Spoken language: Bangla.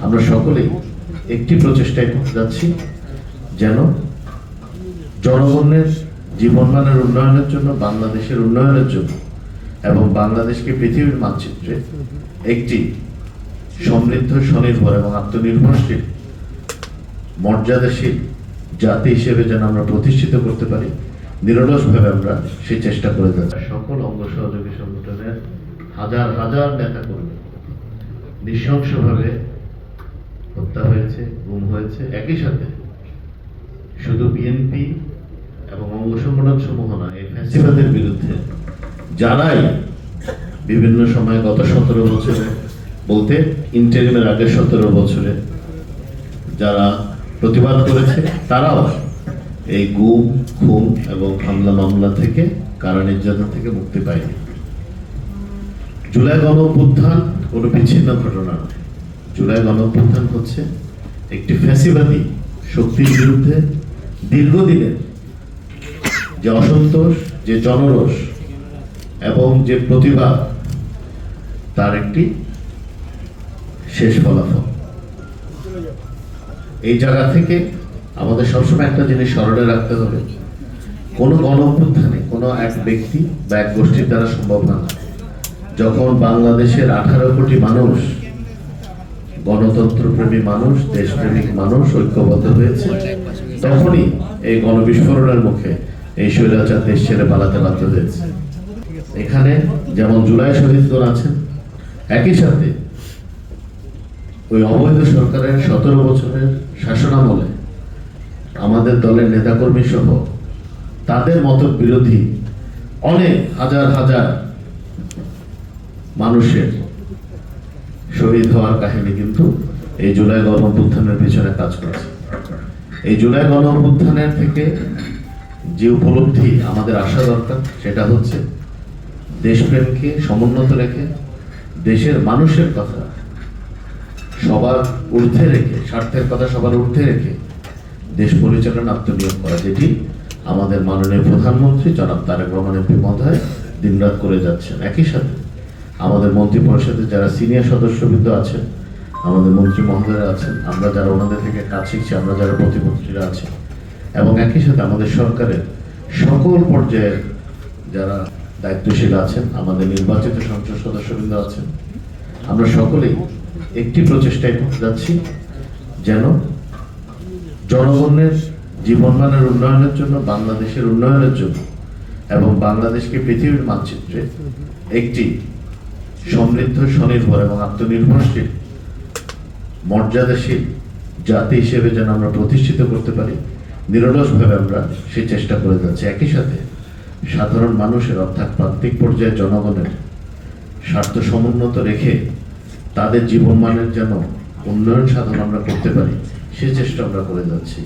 আমরা সকলেই একটি প্রচেষ্টায় করতে যাচ্ছি, যেন জনগণের জীবনমানের উন্নয়নের জন্য, বাংলাদেশের উন্নয়নের জন্য এবং বাংলাদেশকে পৃথিবীর মানচিত্রে একটি সমৃদ্ধ, স্বনির্ভর এবং আত্মনির্ভরশীল মর্যাদাশীল জাতি হিসেবে যেন আমরা প্রতিষ্ঠিত করতে পারি, নিরলসভাবে আমরা সেই চেষ্টা করে যাচ্ছি। সকল অঙ্গ সহযোগী সংগঠনের হাজার হাজার নেতা কর্মী নৃশংসভাবে হত্যা হয়েছে, গুম হয়েছে। একই সাথে শুধু বিএনপি এবং অঙ্গ সংগঠন সমূহ না, এই ফ্যাসিবাদের বিরুদ্ধে যারাই বিভিন্ন সময় গত 17 বছরে, বলতে ইন্টারিমের আগে 17 বছরে যারা প্রতিবাদ করেছে, তারাও এই গুম, খুন এবং হামলা মামলা থেকে, কারা নির্যাতন থেকে মুক্তি পায়নি। জুলাই গণঅভ্যুত্থান কোনো বিচ্ছিন্ন ঘটনা নয়। জুলাই গণঅভ্যুত্থান হচ্ছে একটি ফ্যাসিবাদী শক্তির বিরুদ্ধে দীর্ঘদিনের যে অসন্তোষ, যে জনরোষ এবং যে প্রতিবাদ, তার একটি শেষ ফলাফল। এই জায়গা থেকে আমাদের সবসময় একটা জিনিস স্মরণে রাখতে হবে, কোনো গণঅভ্যুত্থানে কোনো এক ব্যক্তি বা এক গোষ্ঠীর দ্বারা সম্ভব না। যখন বাংলাদেশের 18 কোটি মানুষ, গণতন্ত্রপ্রেমী মানুষ, দেশপ্রেমিক মানুষ ঐক্যবদ্ধ হয়েছে, তখনই এই গণবিস্ফোরণের মুখে এই স্বৈরাচার দেশ ছেড়ে পালাতে বাধ্য হয়েছে। এখানে যেমন জুলাই শহীদগণ আছেন, একই সাথে ওই অবৈধ সরকারের 17 বছরের শাসনামলে আমাদের দলের নেতাকর্মী সহ তাদের মত বিরোধী অনেক হাজার হাজার মানুষের শহীদ হওয়ার কাহিনী কিন্তু এই জুলাই গণঅভ্যুত্থানের পিছনে কাজ করেছে। এই জুলাই গণঅভ্যুত্থানের থেকে যে উপলব্ধি আমাদের আসা দরকার, সেটা হচ্ছে দেশপ্রেমকে সমুন্নত রেখে, দেশের মানুষের কথা সবার ঊর্ধ্বে রেখে, স্বার্থের কথা সবার ঊর্ধ্বে রেখে দেশ পরিচালনা আত্মনিয়োগ করা, যেটি আমাদের মাননীয় প্রধানমন্ত্রী জনাব তারেক রহমান এমপি মহোদয় দিনরাত করে যাচ্ছেন। একই সাথে আমাদের মন্ত্রী পরিষদের যারা সিনিয়র সদস্যবৃন্দ আছেন, আমাদের মন্ত্রী মহোদয়রা আছেন, আমরা যারা ওনাদের থেকে কাজ শিখছি, আমরা যারা প্রতিমন্ত্রীরা আছি, এবং একই সাথে আমাদের সরকারের সকল পর্যায়ের যারা দায়িত্বশীল আছেন, আমাদের নির্বাচিত সংসদ সদস্যবৃন্দ আছেন, আমরা সকলেই একটি প্রচেষ্টায় করতে যাচ্ছি, যেন জনগণের জীবনমানের উন্নয়নের জন্য, বাংলাদেশের উন্নয়নের জন্য এবং বাংলাদেশকে পৃথিবীর মানচিত্রে একটি সমৃদ্ধ, স্বনির্ভর এবং আত্মনির্ভরশীল মর্যাদাশীল জাতি হিসেবে যেন আমরা প্রতিষ্ঠিত করতে পারি, নিরলসভাবে আমরা সেই চেষ্টা করে যাচ্ছি। একই সাথে সাধারণ মানুষের, অর্থাৎ প্রান্তিক পর্যায়ে জনগণের স্বার্থ সমুন্নত রেখে তাদের জীবনমানের যেন উন্নয়ন সাধন আমরা করতে পারি, সে চেষ্টা আমরা করে যাচ্ছি।